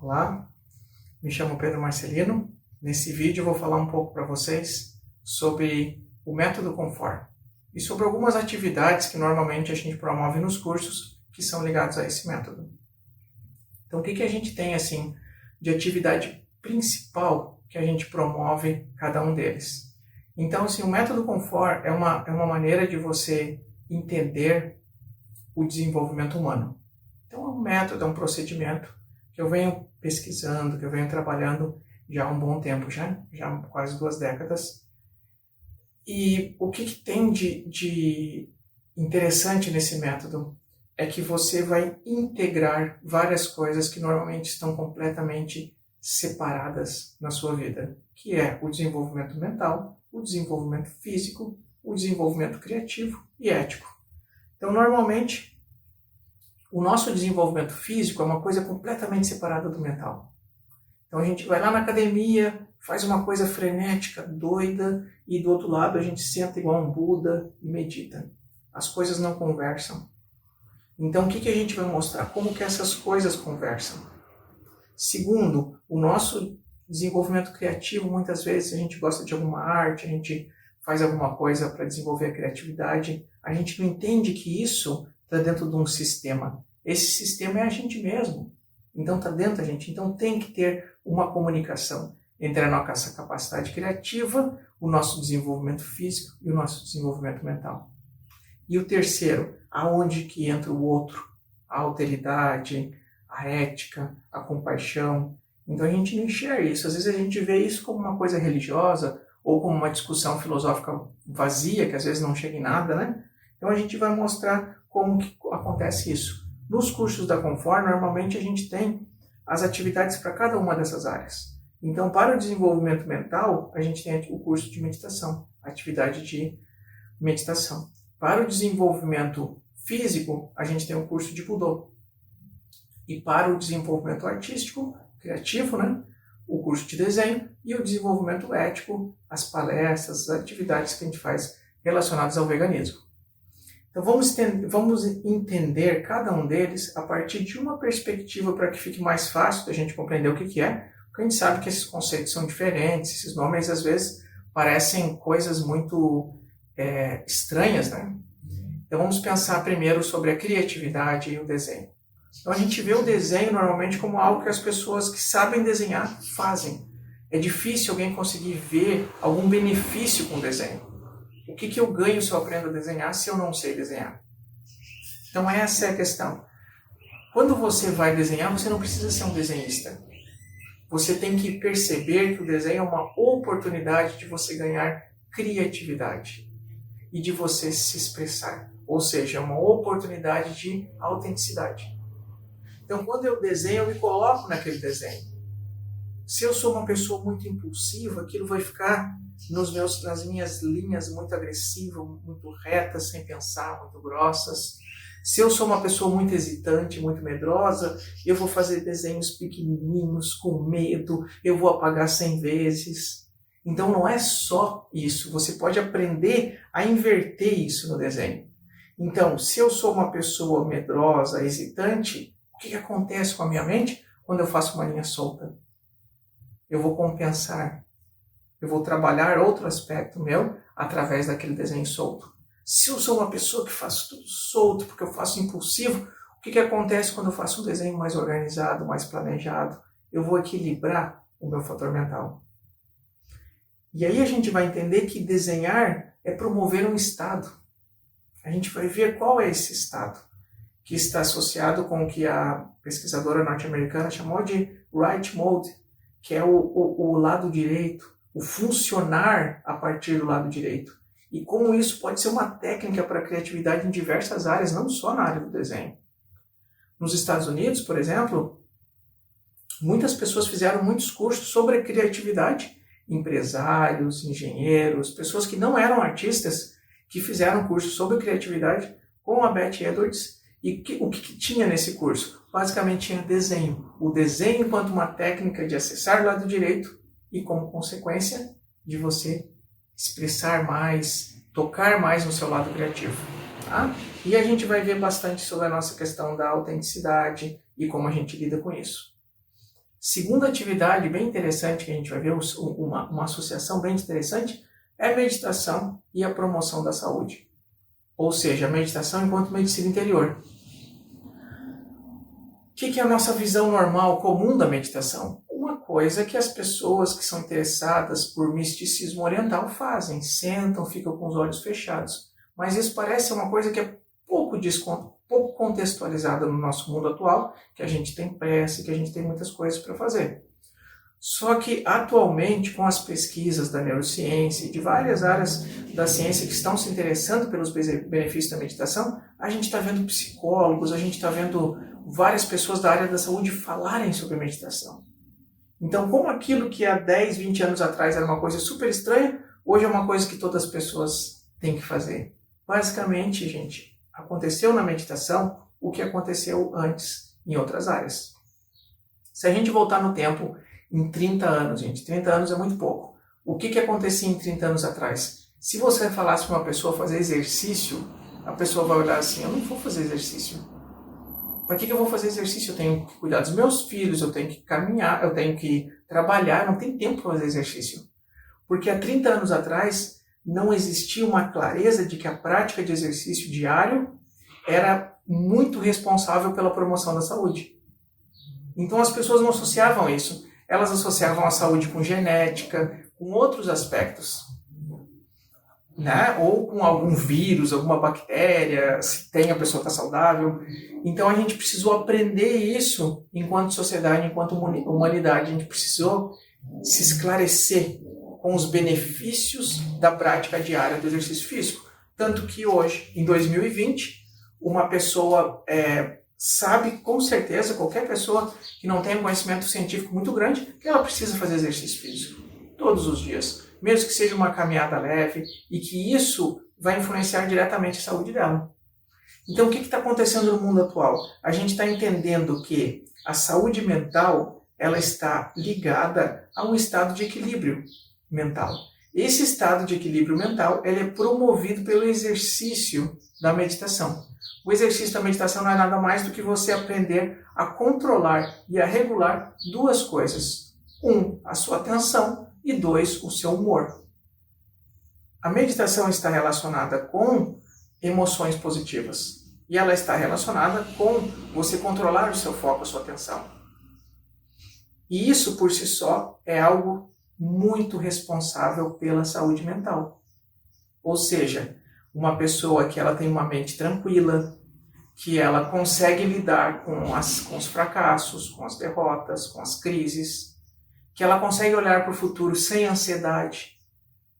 Olá, me chamo Pedro Marcelino. Nesse vídeo eu vou falar um pouco para vocês sobre o método Conform e sobre algumas atividades que normalmente a gente promove nos cursos que são ligados a esse método. Então, o que a gente tem assim de atividade principal que a gente promove cada um deles? Então, assim, o método Conform é uma maneira de você entender o desenvolvimento humano. Então, é um método, é um procedimento que eu venho pesquisando, que eu venho trabalhando já há um bom tempo, já quase 2 décadas. E o que tem de interessante nesse método é que você vai integrar várias coisas que normalmente estão completamente separadas na sua vida, que é o desenvolvimento mental, o desenvolvimento físico, o desenvolvimento criativo e ético. Então, normalmente, o nosso desenvolvimento físico é uma coisa completamente separada do mental. Então a gente vai lá na academia, faz uma coisa frenética, doida, e do outro lado a gente senta igual um Buda e medita. As coisas não conversam. Então o que a gente vai mostrar? Como que essas coisas conversam? Segundo, o nosso desenvolvimento criativo, muitas vezes a gente gosta de alguma arte, a gente faz alguma coisa para desenvolver a criatividade, a gente não entende que isso está dentro de um sistema. Esse sistema é a gente mesmo. Então está dentro da gente. Então tem que ter uma comunicação entre a nossa capacidade criativa, o nosso desenvolvimento físico e o nosso desenvolvimento mental. E o terceiro, aonde que entra o outro? A alteridade, a ética, a compaixão. Então a gente não enxerga isso. Às vezes a gente vê isso como uma coisa religiosa ou como uma discussão filosófica vazia, que às vezes não chega em nada, né? Então a gente vai mostrar como que acontece isso. Nos cursos da Conform, normalmente a gente tem as atividades para cada uma dessas áreas. Então, para o desenvolvimento mental, a gente tem o curso de meditação, atividade de meditação. Para o desenvolvimento físico, a gente tem o curso de Budô. E para o desenvolvimento artístico, criativo, né? O curso de desenho e o desenvolvimento ético, as palestras, as atividades que a gente faz relacionadas ao veganismo. Então vamos entender cada um deles a partir de uma perspectiva para que fique mais fácil da gente compreender o que é, porque a gente sabe que esses conceitos são diferentes, esses nomes às vezes parecem coisas muito estranhas, né? Então vamos pensar primeiro sobre a criatividade e o desenho. Então a gente vê o desenho normalmente como algo que as pessoas que sabem desenhar fazem. É difícil alguém conseguir ver algum benefício com o desenho. O que eu ganho se eu aprendo a desenhar se eu não sei desenhar? Então essa é a questão. Quando você vai desenhar, você não precisa ser um desenhista. Você tem que perceber que o desenho é uma oportunidade de você ganhar criatividade e de você se expressar. Ou seja, é uma oportunidade de autenticidade. Então quando eu desenho, eu me coloco naquele desenho. Se eu sou uma pessoa muito impulsiva, aquilo vai ficar nas minhas linhas muito agressivas, muito retas, sem pensar, muito grossas. Se eu sou uma pessoa muito hesitante, muito medrosa, eu vou fazer desenhos pequenininhos, com medo, eu vou apagar 100 vezes. Então não é só isso, você pode aprender a inverter isso no desenho. Então, se eu sou uma pessoa medrosa, hesitante, o que acontece com a minha mente quando eu faço uma linha solta? Eu vou compensar. Eu vou trabalhar outro aspecto meu através daquele desenho solto. Se eu sou uma pessoa que faço tudo solto, porque eu faço impulsivo, o que acontece quando eu faço um desenho mais organizado, mais planejado? Eu vou equilibrar o meu fator mental. E aí a gente vai entender que desenhar é promover um estado. A gente vai ver qual é esse estado, que está associado com o que a pesquisadora norte-americana chamou de right mode, que é o lado direito, o funcionar a partir do lado direito. E como isso pode ser uma técnica para a criatividade em diversas áreas, não só na área do desenho. Nos Estados Unidos, por exemplo, muitas pessoas fizeram muitos cursos sobre a criatividade. Empresários, engenheiros, pessoas que não eram artistas, que fizeram curso sobre criatividade com a Beth Edwards. E o que tinha nesse curso? Basicamente tinha desenho. O desenho enquanto uma técnica de acessar o lado direito e como consequência de você expressar mais, tocar mais no seu lado criativo. Tá? E a gente vai ver bastante sobre a nossa questão da autenticidade e como a gente lida com isso. Segunda atividade bem interessante que a gente vai ver, uma associação bem interessante, é a meditação e a promoção da saúde. Ou seja, a meditação enquanto medicina interior. O que é a nossa visão normal, comum da meditação? Uma coisa que as pessoas que são interessadas por misticismo oriental fazem, sentam, ficam com os olhos fechados. Mas isso parece uma coisa que é pouco contextualizada no nosso mundo atual, que a gente tem pressa, que a gente tem muitas coisas para fazer. Só que atualmente, com as pesquisas da neurociência e de várias áreas da ciência que estão se interessando pelos benefícios da meditação, a gente está vendo psicólogos, a gente está vendo várias pessoas da área da saúde falarem sobre meditação. Então, como aquilo que há 10, 20 anos atrás era uma coisa super estranha, hoje é uma coisa que todas as pessoas têm que fazer. Basicamente, gente, aconteceu na meditação o que aconteceu antes em outras áreas. Se a gente voltar no tempo, em 30 anos, gente, 30 anos é muito pouco. O que acontecia em 30 anos atrás? Se você falasse para uma pessoa fazer exercício, a pessoa vai olhar assim, eu não vou fazer exercício. Para que eu vou fazer exercício? Eu tenho que cuidar dos meus filhos, eu tenho que caminhar, eu tenho que trabalhar, não tem tempo para fazer exercício. Porque há 30 anos atrás não existia uma clareza de que a prática de exercício diário era muito responsável pela promoção da saúde. Então as pessoas não associavam isso. Elas associavam a saúde com genética, com outros aspectos. Né? Ou com algum vírus, alguma bactéria, se tem, a pessoa está saudável. Então a gente precisou aprender isso enquanto sociedade, enquanto humanidade. A gente precisou se esclarecer com os benefícios da prática diária do exercício físico. Tanto que hoje, em 2020, uma pessoa sabe com certeza, qualquer pessoa que não tenha um conhecimento científico muito grande, que ela precisa fazer exercício físico todos os dias. Mesmo que seja uma caminhada leve, e que isso vai influenciar diretamente a saúde dela. Então, o que está acontecendo no mundo atual? A gente está entendendo que a saúde mental ela está ligada a um estado de equilíbrio mental. Esse estado de equilíbrio mental ele é promovido pelo exercício da meditação. O exercício da meditação não é nada mais do que você aprender a controlar e a regular duas coisas. A sua atenção, e 2, o seu humor. A meditação está relacionada com emoções positivas. E ela está relacionada com você controlar o seu foco, a sua atenção. E isso, por si só, é algo muito responsável pela saúde mental. Ou seja, uma pessoa que ela tem uma mente tranquila, que ela consegue lidar com os fracassos, com as derrotas, com as crises, que ela consegue olhar para o futuro sem ansiedade,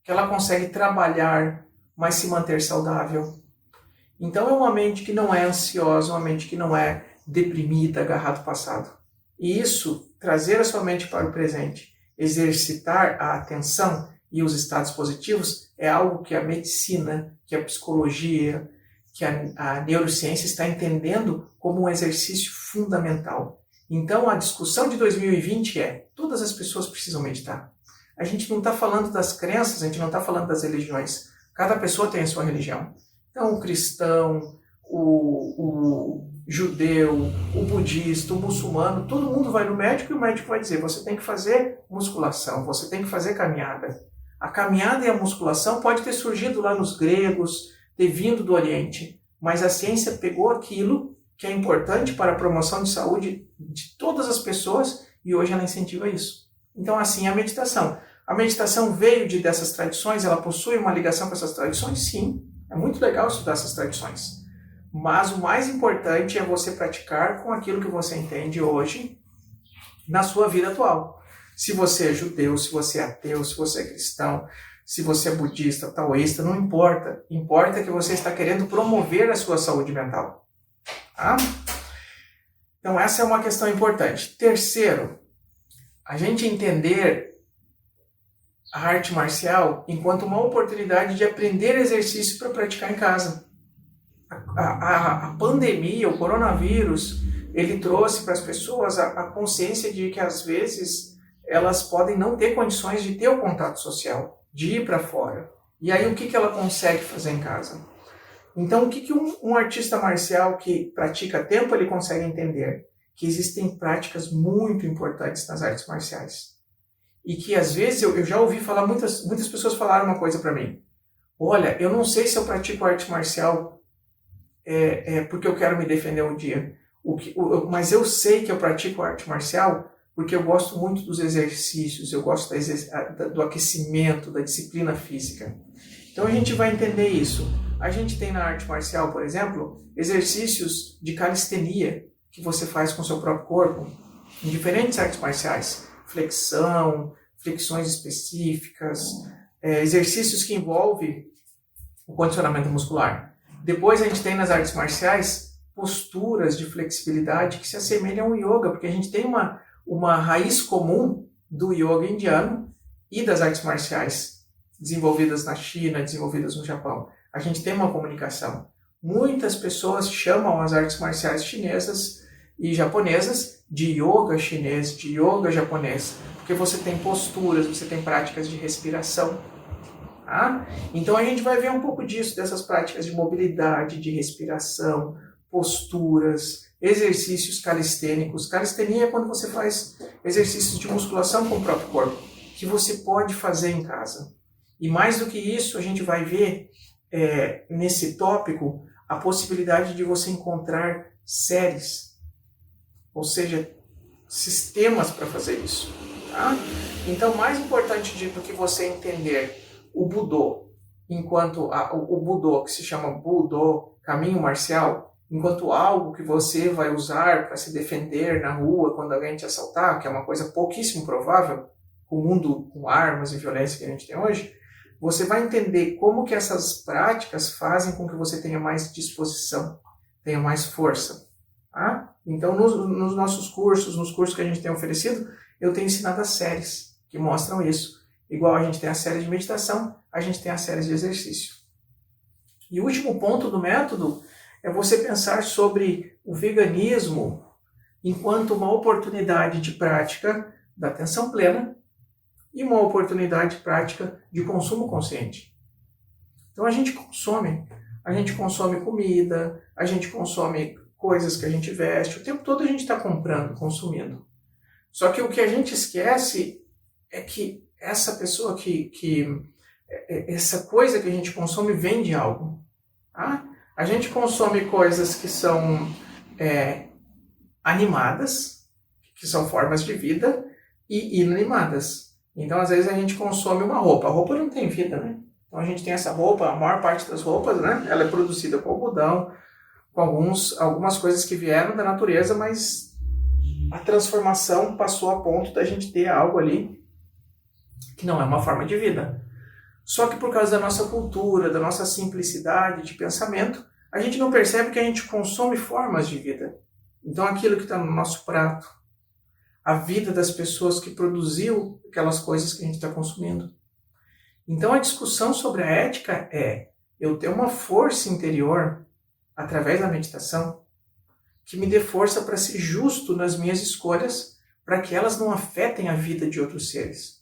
que ela consegue trabalhar, mas se manter saudável. Então é uma mente que não é ansiosa, uma mente que não é deprimida, agarrada ao passado. E isso, trazer a sua mente para o presente, exercitar a atenção e os estados positivos, é algo que a medicina, que a psicologia, que a neurociência está entendendo como um exercício fundamental. Então a discussão de 2020 todas as pessoas precisam meditar. A gente não está falando das crenças, a gente não está falando das religiões. Cada pessoa tem a sua religião. Então o cristão, o judeu, o budista, o muçulmano, todo mundo vai no médico e o médico vai dizer, você tem que fazer musculação, você tem que fazer caminhada. A caminhada e a musculação pode ter surgido lá nos gregos, ter vindo do Oriente, mas a ciência pegou aquilo que é importante para a promoção de saúde de todas as pessoas e hoje ela incentiva isso. Então assim é a meditação. A meditação veio dessas tradições, ela possui uma ligação com essas tradições? Sim, é muito legal estudar essas tradições. Mas o mais importante é você praticar com aquilo que você entende hoje na sua vida atual. Se você é judeu, se você é ateu, se você é cristão, se você é budista, taoísta, não importa. Importa que você está querendo promover a sua saúde mental. Tá? Então essa é uma questão importante. Terceiro, a gente entender a arte marcial enquanto uma oportunidade de aprender exercício para praticar em casa. A pandemia, o coronavírus, ele trouxe para as pessoas a consciência de que às vezes elas podem não ter condições de ter o contato social, de ir para fora. E aí o que ela consegue fazer em casa? Então o que um artista marcial que pratica tempo ele consegue entender? que existem práticas muito importantes nas artes marciais. E que às vezes eu já ouvi falar, muitas pessoas falaram uma coisa para mim. Olha, eu não sei se eu pratico arte marcial porque eu quero me defender um dia. Mas eu sei que eu pratico arte marcial porque eu gosto muito dos exercícios, eu gosto do aquecimento, da disciplina física. Então a gente vai entender isso. A gente tem na arte marcial, por exemplo, exercícios de calistenia que você faz com o seu próprio corpo, em diferentes artes marciais. Flexão, flexões específicas, exercícios que envolvem o condicionamento muscular. Depois a gente tem nas artes marciais posturas de flexibilidade que se assemelham ao yoga, porque a gente tem uma raiz comum do yoga indiano e das artes marciais desenvolvidas na China, desenvolvidas no Japão. A gente tem uma comunicação. Muitas pessoas chamam as artes marciais chinesas e japonesas de yoga chinês, de yoga japonês, porque você tem posturas, você tem práticas de respiração. Tá? Então a gente vai ver um pouco disso, dessas práticas de mobilidade, de respiração, posturas, exercícios calistênicos. Calistenia é quando você faz exercícios de musculação com o próprio corpo, que você pode fazer em casa. E mais do que isso, a gente vai ver nesse tópico a possibilidade de você encontrar séries, ou seja, sistemas para fazer isso. Tá? Então, mais importante do que você entender o Budô, enquanto o Budô, que se chama Budô, caminho marcial, enquanto algo que você vai usar para se defender na rua quando alguém te assaltar, que é uma coisa pouquíssimo provável, com o mundo com armas e violência que a gente tem hoje, você vai entender como que essas práticas fazem com que você tenha mais disposição, tenha mais força. Tá? Então, nos nossos cursos, nos cursos que a gente tem oferecido, eu tenho ensinado as séries que mostram isso. Igual a gente tem a série de meditação, a gente tem a série de exercício. E o último ponto do método é você pensar sobre o veganismo enquanto uma oportunidade de prática da atenção plena e uma oportunidade de prática de consumo consciente. Então a gente consome comida, a gente consome coisas que a gente veste, o tempo todo a gente está comprando, consumindo. Só que o que a gente esquece é que essa pessoa essa coisa que a gente consome vem de algo. Tá? A gente consome coisas que são animadas, que são formas de vida, e inanimadas. Então, às vezes, a gente consome uma roupa. A roupa não tem vida, né? Então, a gente tem essa roupa, a maior parte das roupas, né? Ela é produzida com algodão, com algumas coisas que vieram da natureza, mas a transformação passou a ponto da gente ter algo ali que não é uma forma de vida. Só que por causa da nossa cultura, da nossa simplicidade de pensamento, a gente não percebe que a gente consome formas de vida. Então aquilo que está no nosso prato, a vida das pessoas que produziu aquelas coisas que a gente está consumindo. Então a discussão sobre a ética é eu ter uma força interior, através da meditação, que me dê força para ser justo nas minhas escolhas, para que elas não afetem a vida de outros seres.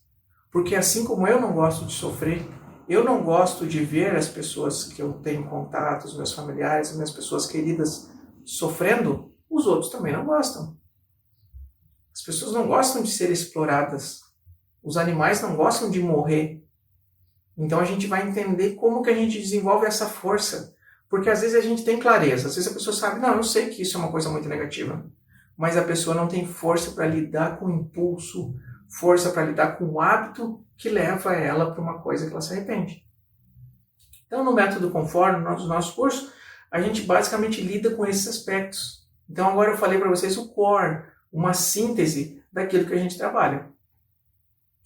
Porque assim como eu não gosto de sofrer, eu não gosto de ver as pessoas que eu tenho contato, os meus familiares, as minhas pessoas queridas sofrendo, os outros também não gostam. As pessoas não gostam de ser exploradas. Os animais não gostam de morrer. Então a gente vai entender como que a gente desenvolve essa força. Porque às vezes a gente tem clareza, às vezes a pessoa sabe, não, eu sei que isso é uma coisa muito negativa. Mas a pessoa não tem força para lidar com o impulso, força para lidar com o hábito que leva ela para uma coisa que ela se arrepende. Então, no método Conforme, no nosso curso, a gente basicamente lida com esses aspectos. Então, agora eu falei para vocês o core, uma síntese daquilo que a gente trabalha.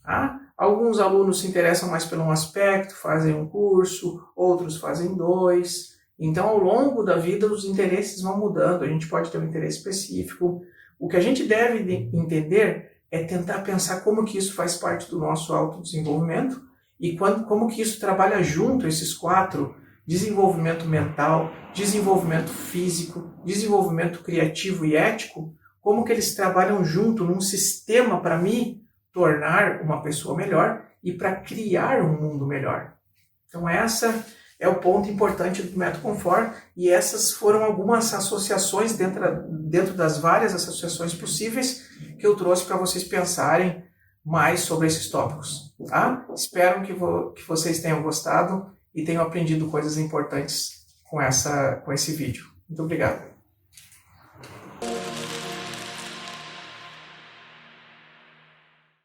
Tá? Alguns alunos se interessam mais por um aspecto, fazem um curso, outros fazem 2. Então, ao longo da vida, os interesses vão mudando. A gente pode ter um interesse específico. O que a gente deve entender é tentar pensar como que isso faz parte do nosso autodesenvolvimento e como que isso trabalha junto, esses 4, desenvolvimento mental, desenvolvimento físico, desenvolvimento criativo e ético, como que eles trabalham junto num sistema para me tornar uma pessoa melhor e para criar um mundo melhor. Então essa é o ponto importante do método Confort, e essas foram algumas associações dentro das várias associações possíveis que eu trouxe para vocês pensarem mais sobre esses tópicos. Tá? Espero que vocês tenham gostado e tenham aprendido coisas importantes com esse vídeo. Muito obrigado.